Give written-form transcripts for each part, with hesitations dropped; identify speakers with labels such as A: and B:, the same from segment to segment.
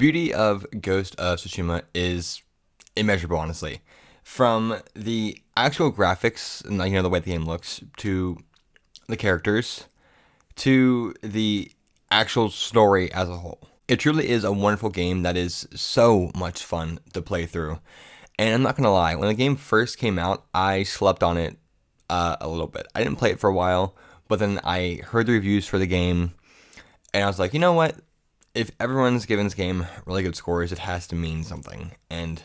A: beauty of Ghost of Tsushima is immeasurable, honestly. From the actual graphics and the way the game looks, to the characters, to the actual story as a whole. It truly is a wonderful game that is so much fun to play through. And I'm not gonna lie, when the game first came out, I slept on it a little bit. I didn't play it for a while, but then I heard the reviews for the game, and I was like, you know what? If everyone's giving this game really good scores, it has to mean something. And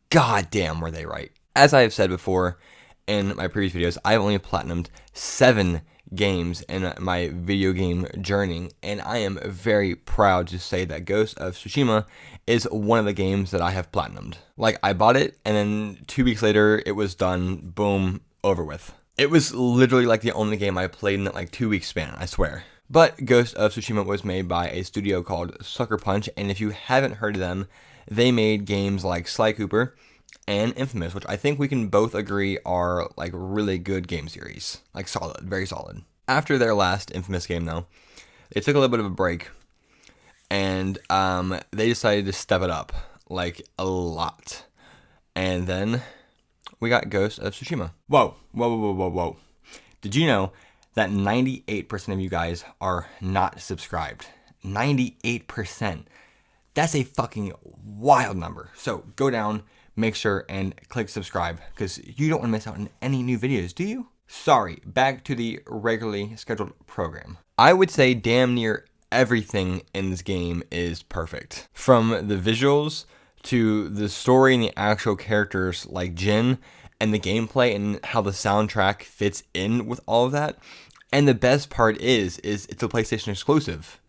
A: goddamn, were they right. As I have said before in my previous videos, I've only platinumed 7 games in my video game journey, and I am very proud to say that Ghost of Tsushima is one of the games that I have platinumed. Like, I bought it, and then 2 weeks later, it was done, boom, over with. It was literally like the only game I played in that 2-week span, I swear. But Ghost of Tsushima was made by a studio called Sucker Punch, and if you haven't heard of them, they made games like Sly Cooper and Infamous, which I think we can both agree are really good game series. Solid, very solid. After their last Infamous game though, they took a little bit of a break, and they decided to step it up a lot. And then we got Ghost of Tsushima. Whoa. Did you know that 98% of you guys are not subscribed? 98%. That's a fucking wild number. So go down, make sure and click subscribe, because you don't want to miss out on any new videos, do you? Sorry, back to the regularly scheduled program. I would say damn near everything in this game is perfect. From the visuals to the story and the actual characters like Jin, and the gameplay and how the soundtrack fits in with all of that. And the best part is it's a PlayStation exclusive.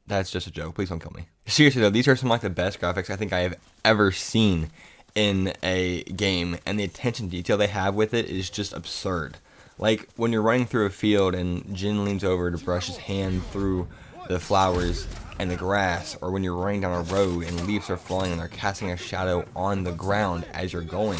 A: That's just a joke. Please don't kill me. Seriously though, these are some the best graphics I think I have ever seen in a game, and the attention to detail they have with it is just absurd. When you're running through a field and Jin leans over to brush his hand through the flowers and the grass, or when you're running down a road and leaves are falling and they're casting a shadow on the ground as you're going,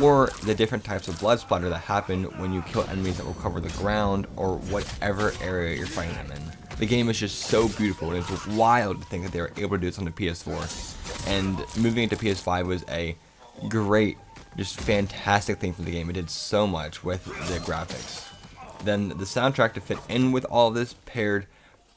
A: or the different types of blood splatter that happen when you kill enemies that will cover the ground or whatever area you're fighting them in. The game is just so beautiful, and it's wild to think that they were able to do this on the PS4. And moving into PS5 was a great, just fantastic thing for the game. It did so much with the graphics. Then the soundtrack to fit in with all of this paired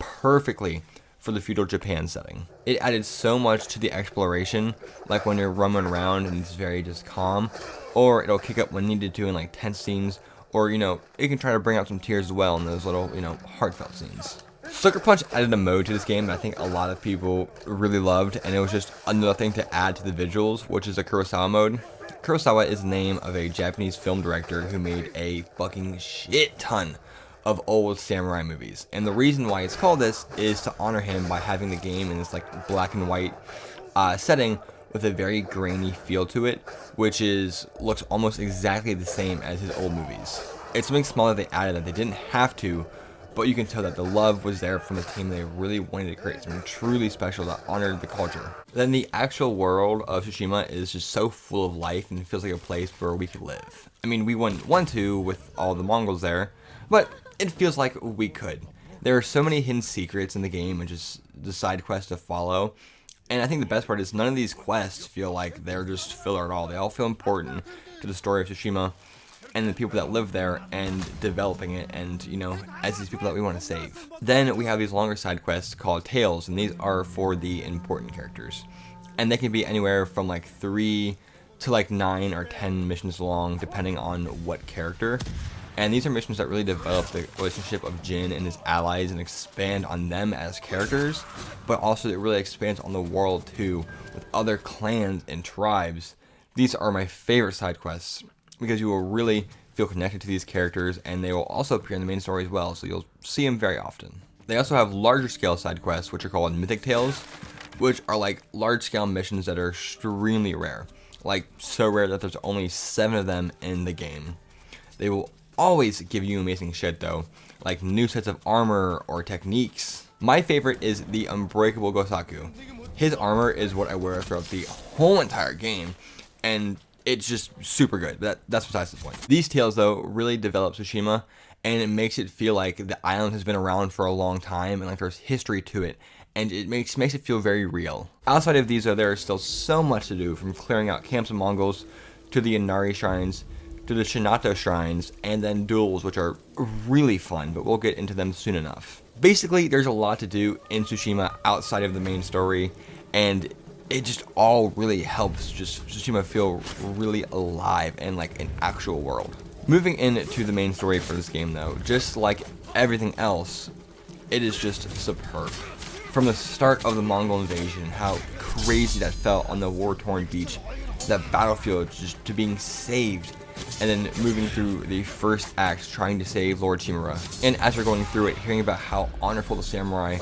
A: perfectly for the feudal Japan setting. It added so much to the exploration, when you're roaming around and it's very just calm, or it'll kick up when needed to in tense scenes, or it can try to bring out some tears as well in those little heartfelt scenes. Sucker Punch added a mode to this game that I think a lot of people really loved, and it was just another thing to add to the visuals, which is a Kurosawa mode. Kurosawa is the name of a Japanese film director who made a fucking shit ton of old samurai movies, and the reason why it's called this is to honor him by having the game in this black and white setting with a very grainy feel to it, which looks almost exactly the same as his old movies. It's something small that they added that they didn't have to, but you can tell that the love was there from the team. They really wanted to create something truly special that honored the culture. Then the actual world of Tsushima is just so full of life, and it feels like a place where we could live. I mean, we wouldn't want to with all the Mongols there, but it feels like we could. There are so many hidden secrets in the game and just the side quests to follow. And I think the best part is none of these quests feel like they're just filler at all. They all feel important to the story of Tsushima and the people that live there and developing it, and as these people that we want to save. Then we have these longer side quests called Tales, and these are for the important characters. And they can be anywhere from 3 to 9 or 10 missions long, depending on what character. And these are missions that really develop the relationship of Jin and his allies and expand on them as characters, but also it really expands on the world too, with other clans and tribes. These are my favorite side quests, because you will really feel connected to these characters, and they will also appear in the main story as well, so you'll see them very often. They also have larger scale side quests, which are called Mythic Tales, which are large scale missions that are extremely rare. So rare that there's only 7 of them in the game. They will always give you amazing shit though, new sets of armor or techniques. My favorite is the Unbreakable Gosaku. His armor is what I wear throughout the whole entire game, and it's just super good. That's besides the point. These tales though really develop Tsushima, and it makes it feel like the island has been around for a long time, and there's history to it, and it makes it feel very real. Outside of these, though, there is still so much to do, from clearing out camps of Mongols, to the Inari shrines, to the Shinato shrines, and then duels, which are really fun, but we'll get into them soon enough. Basically, there's a lot to do in Tsushima outside of the main story, and it just all really helps just Tsushima feel really alive and like an actual world. Moving into the main story for this game, though, just like everything else, it is just superb. From the start of the Mongol invasion, how crazy that felt on the war-torn beach, that battlefield just to being saved, and then moving through the first act trying to save Lord Shimura. And as we're going through it, hearing about how honorful the samurai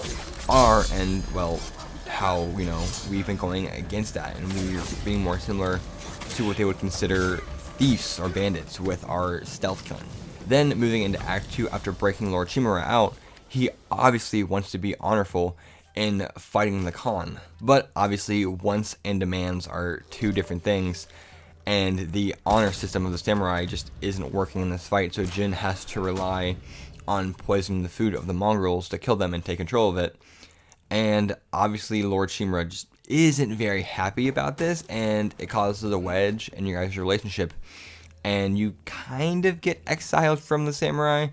A: are, and well, how, you know, we've been going against that, and we're being more similar to what they would consider thieves or bandits with our stealth killing. Then moving into Act 2, after breaking Lord Shimura out, he obviously wants to be honorful in fighting the Khan. But obviously, wants and demands are two different things, and the honor system of the samurai just isn't working in this fight, so Jin has to rely on poisoning the food of the mongrels to kill them and take control of it. And obviously, Lord Shimura just isn't very happy about this, and it causes a wedge in your guys' relationship, and you kind of get exiled from the samurai.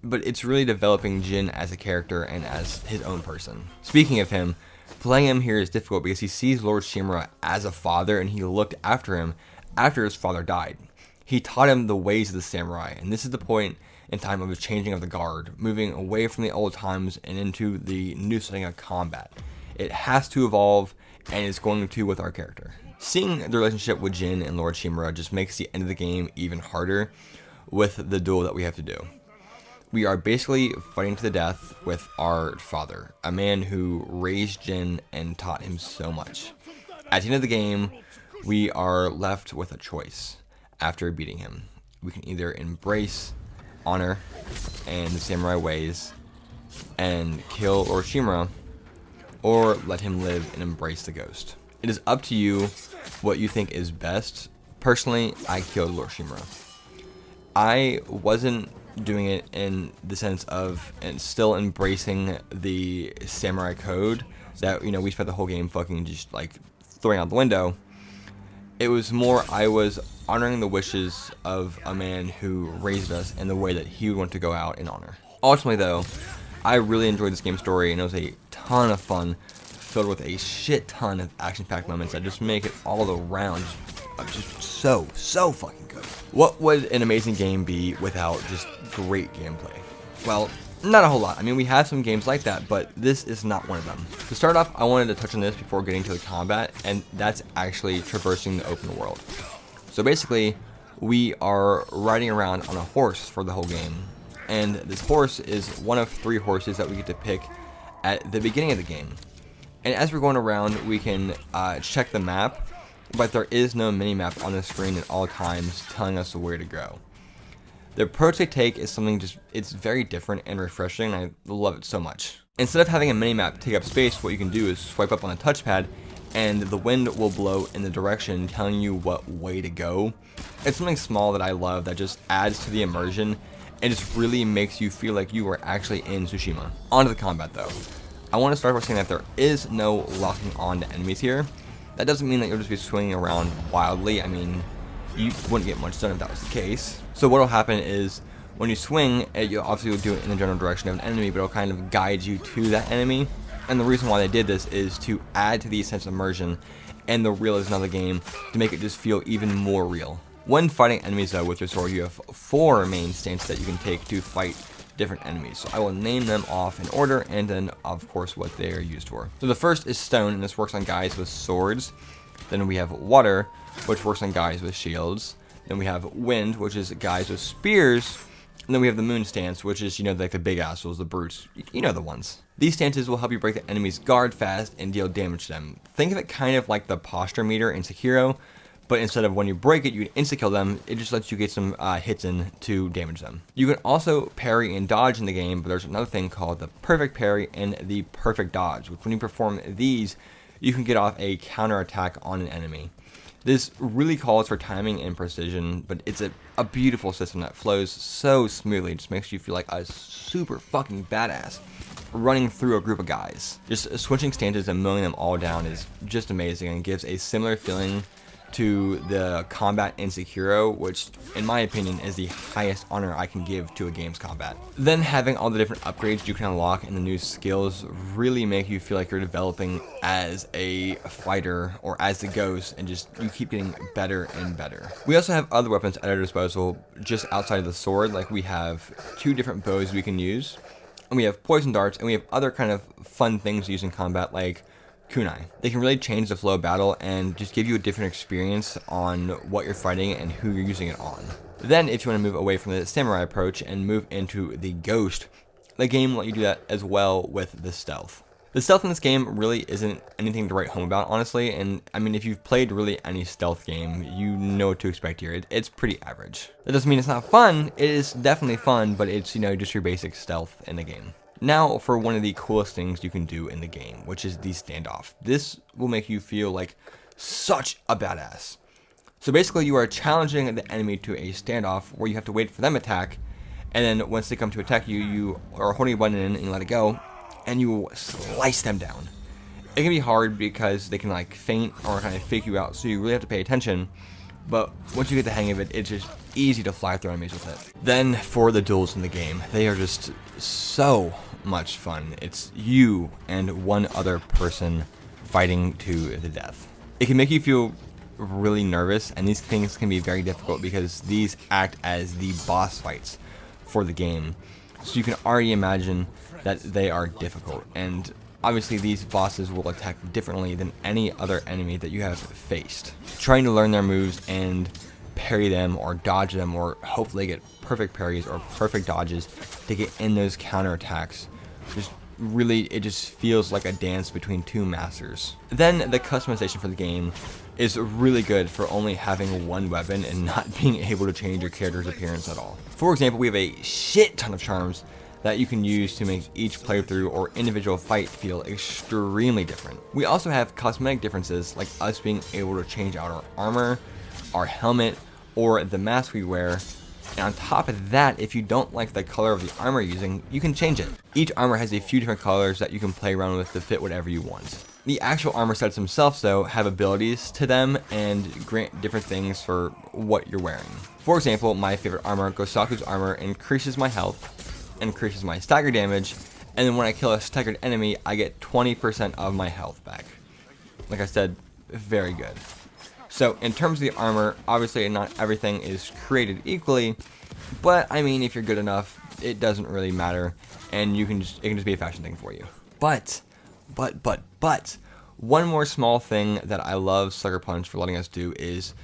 A: But it's really developing Jin as a character and as his own person. Speaking of him, playing him here is difficult because he sees Lord Shimura as a father, and he looked after him after his father died. He taught him the ways of the samurai, and this is the point in time of the changing of the guard, moving away from the old times and into the new setting of combat. It has to evolve, and it's going to with our character. Seeing the relationship with Jin and Lord Shimura just makes the end of the game even harder with the duel that we have to do. We are basically fighting to the death with our father, a man who raised Jin and taught him so much. At the end of the game, we are left with a choice after beating him. We can either embrace honor and the samurai ways and kill Lord Shimura, or let him live and embrace the ghost. It is up to you what you think is best. Personally, I killed Lord Shimura. I wasn't doing it in the sense of and still embracing the samurai code that, you know, we spent the whole game fucking just like throwing out the window. It was more I was honoring the wishes of a man who raised us in the way that he would want to go out in honor. Ultimately, though, I really enjoyed this game's story, and it was a ton of fun, filled with a shit ton of action-packed moments that just make it all around just so fucking good. What would an amazing game be without just great gameplay? Well, not a whole lot. I mean, we have some games like that, but this is not one of them. To start off, I wanted to touch on this before getting to the combat, and that's actually traversing the open world. So basically, we are riding around on a horse for the whole game, and this horse is one of 3 horses that we get to pick at the beginning of the game. And as we're going around, we can check the map, but there is no mini-map on the screen at all times telling us where to go. The approach they take is something it's very different and refreshing, and I love it so much. Instead of having a mini-map take up space, what you can do is swipe up on the touchpad, and the wind will blow in the direction telling you what way to go. It's something small that I love that just adds to the immersion, and just really makes you feel like you are actually in Tsushima. On to the combat, though. I want to start by saying that there is no locking on to enemies here. That doesn't mean that you'll just be swinging around wildly. I mean, you wouldn't get much done if that was the case. So what will happen is, when you swing, you obviously will do it in the general direction of an enemy, but it'll kind of guide you to that enemy. And the reason why they did this is to add to the sense of immersion and the realism of the game, to make it just feel even more real. When fighting enemies, though, with your sword, you have 4 main stances that you can take to fight different enemies. So I will name them off in order, and then of course what they are used for. So the first is stone, and this works on guys with swords. Then we have water, which works on guys with shields. Then we have wind, which is guys with spears. And then we have the moon stance, which is, you know, like the big assholes, the brutes, you know the ones. These stances will help you break the enemy's guard fast and deal damage to them. Think of it kind of like the posture meter in Sekiro, but instead of when you break it, you can insta-kill them. It just lets you get some hits in to damage them. You can also parry and dodge in the game, but there's another thing called the perfect parry and the perfect dodge, which when you perform these, you can get off a counter attack on an enemy. This really calls for timing and precision, but it's a beautiful system that flows so smoothly. It just makes you feel like a super fucking badass. running through a group of guys. Just switching stances and mowing them all down is just amazing and gives a similar feeling to the combat in Sekiro, which in my opinion is the highest honor I can give to a game's combat. Then having all the different upgrades you can unlock and the new skills really make you feel like you're developing as a fighter or as the ghost, and just you keep getting better and better. We also have other weapons at our disposal just outside of the sword. Like we have 2 different bows we can use, and we have poison darts, and we have other kind of fun things to use in combat like kunai. They can really change the flow of battle and just give you a different experience on what you're fighting and who you're using it on. Then if you want to move away from the samurai approach and move into the ghost, the game will let you do that as well with the stealth. The stealth in this game really isn't anything to write home about, honestly, and I mean, if you've played really any stealth game, you know what to expect here. It's pretty average. That doesn't mean it's not fun. It is definitely fun, but it's, just your basic stealth in the game. Now for one of the coolest things you can do in the game, which is the standoff. This will make you feel like such a badass. So basically you are challenging the enemy to a standoff where you have to wait for them to attack, and then once they come to attack you, you are holding a button in and you let it go, and you slice them down. It can be hard because they can like feint or kind of fake you out, so you really have to pay attention. But once you get the hang of it, it's just easy to fly through enemies with it. Then for the duels in the game, they are just so much fun. It's you and one other person fighting to the death. It can make you feel really nervous, and these things can be very difficult because these act as the boss fights for the game. So you can already imagine that they are difficult, and obviously these bosses will attack differently than any other enemy that you have faced. Trying to learn their moves and parry them or dodge them, or hopefully get perfect parries or perfect dodges to get in those counterattacks, it just feels like a dance between 2 masters. Then the customization for the game is really good for only having one weapon and not being able to change your character's appearance at all. For example, we have a shit ton of charms that you can use to make each playthrough or individual fight feel extremely different. We also have cosmetic differences, like us being able to change out our armor, our helmet, or the mask we wear. And on top of that, if you don't like the color of the armor you're using, you can change it. Each armor has a few different colors that you can play around with to fit whatever you want. The actual armor sets themselves, though, have abilities to them and grant different things for what you're wearing. For example, my favorite armor, Gosaku's armor, increases my health, increases my stagger damage, and then when I kill a staggered enemy, I get 20% of my health back. Like I said, very good. So in terms of the armor, obviously not everything is created equally, but I mean, if you're good enough, it doesn't really matter, and it can just be a fashion thing for you. But one more small thing that I love Sucker Punch for letting us do is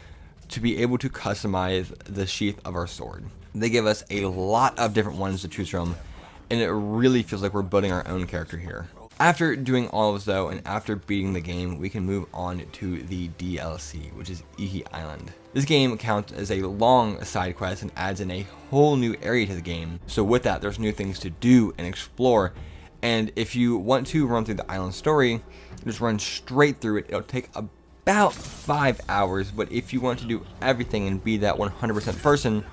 A: to be able to customize the sheath of our sword. They give us a lot of different ones to choose from, and it really feels like we're building our own character here. After doing all of this though, and after beating the game, we can move on to the DLC, which is Iki Island. This game counts as a long side quest and adds in a whole new area to the game. So with that, there's new things to do and explore. And if you want to run through the island story, just run straight through it. It'll take about 5 hours, but if you want to do everything and be that 100% person,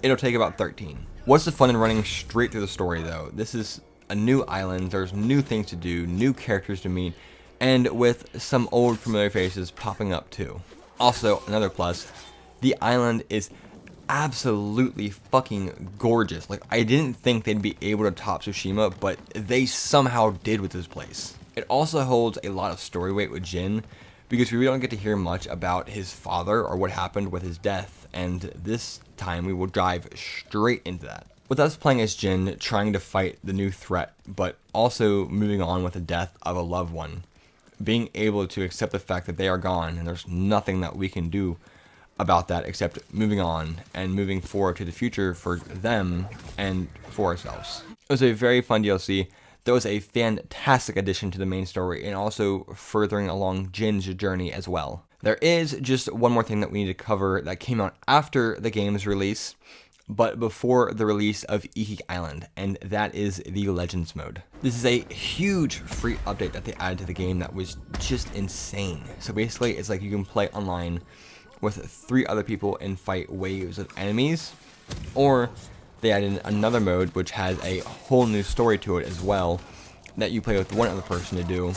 A: it'll take about 13. What's the fun in running straight through the story though? This is a new island, there's new things to do, new characters to meet, and with some old familiar faces popping up too. Also, another plus, the island is absolutely fucking gorgeous. Like, I didn't think they'd be able to top Tsushima, but they somehow did with this place. It also holds a lot of story weight with Jin, because we really don't get to hear much about his father or what happened with his death, and this time we will dive straight into that. With us playing as Jin, trying to fight the new threat, but also moving on with the death of a loved one, being able to accept the fact that they are gone and there's nothing that we can do about that except moving on and moving forward to the future for them and for ourselves. It was a very fun DLC. That was a fantastic addition to the main story and also furthering along Jin's journey as well. There is just one more thing that we need to cover that came out after the game's release, but before the release of Iki Island, and that is the Legends mode. This is a huge free update that they added to the game that was just insane. So basically, it's like you can play online with 3 other people and fight waves of enemies, or they added another mode which has a whole new story to it as well, that you play with one other person to do.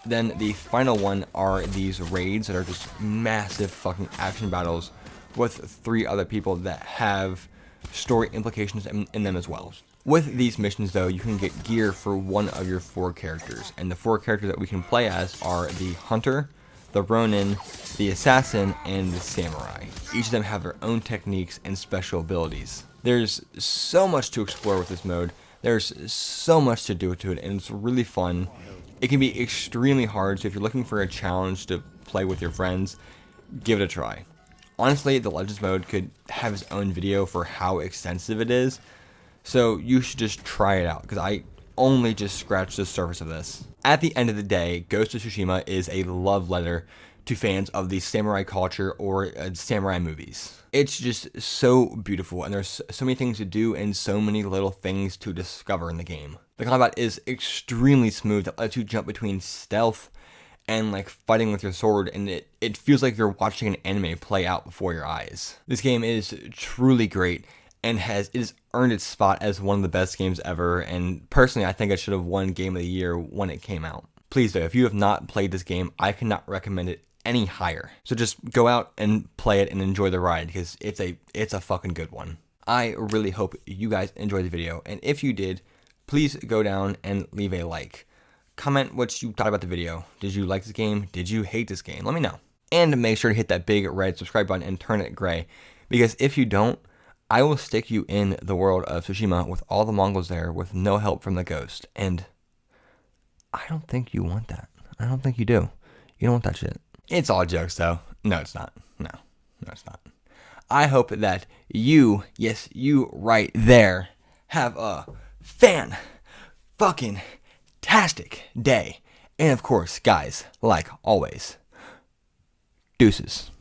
A: Then the final one are these raids that are just massive fucking action battles with 3 other people that have story implications in them as well. With these missions though, you can get gear for one of your 4 characters, and the 4 characters that we can play as are the Hunter, the Ronin, the Assassin, and the Samurai. Each of them have their own techniques and special abilities. There's so much to explore with this mode, there's so much to do to it, and it's really fun. It can be extremely hard, so if you're looking for a challenge to play with your friends, give it a try. Honestly, the Legends mode could have its own video for how extensive it is, so you should just try it out, because I only just scratched the surface of this. At the end of the day, Ghost of Tsushima is a love letter to fans of the samurai culture or samurai movies. It's just so beautiful, and there's so many things to do and so many little things to discover in the game. The combat is extremely smooth. It lets you jump between stealth and like fighting with your sword, and it feels like you're watching an anime play out before your eyes. This game is truly great and it has earned its spot as one of the best games ever, and personally I think it should have won Game of the Year when it came out. Please though, if you have not played this game, I cannot recommend it any higher. So just go out and play it and enjoy the ride, because it's a fucking good one. I really hope you guys enjoyed the video, and if you did, please go down and leave a like. Comment what you thought about the video. Did you like this game? Did you hate this game? Let me know. And make sure to hit that big red subscribe button and turn it gray, because if you don't, I will stick you in the world of Tsushima with all the Mongols there with no help from the ghost. And I don't think you want that. I don't think you do. You don't want that shit. It's all jokes though. No, it's not. No, it's not. I hope that you, yes, you right there, have a fucking tastic day. And of course, guys, like always, deuces.